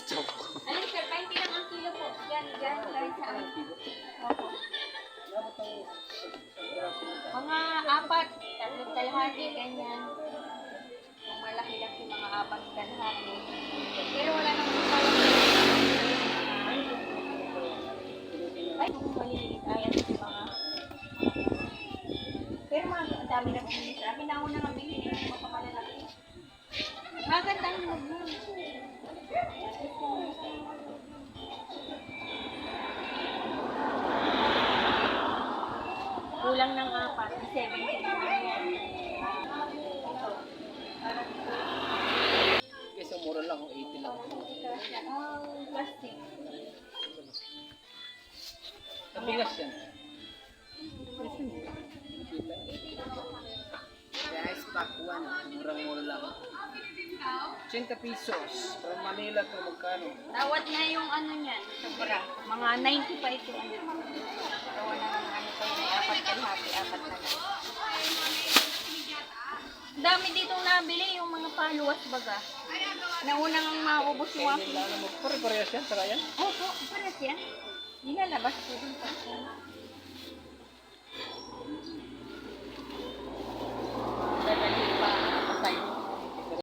Choco. Alin sir, 20 lang ang kilo po. Yan, guys sa amin. Opo. Mga apat, tatlong kalahati, ganyan. Yung malaki-laki, mga apat kalahati. Pero wala nang masarap. Ay, kung maliliit, ayan yung mga. Pero mga dami na bumili sa akin. Ako na nga bumili ng mga malalaki. Magandang mag-move. Kulang ng apat, 70 na yan. Kasi mura lang, 80 lang. Plastic. Kabigas yan. Guys, pack 1. Murang-mura lang. 80 pesos. From Manila to magkano? Tawad na yung ano niyan, sobra. Mga 90 pa ito. Tawa na ng ano ko, may apat kalahati, apat na lang. Dami ditong nabili yung mga paluwas baga. Naunang ang maubos yung Kainin lang mo. Pare-parehas yan, saka yan. Opo, pares yan. Nilalabas ko dun pa.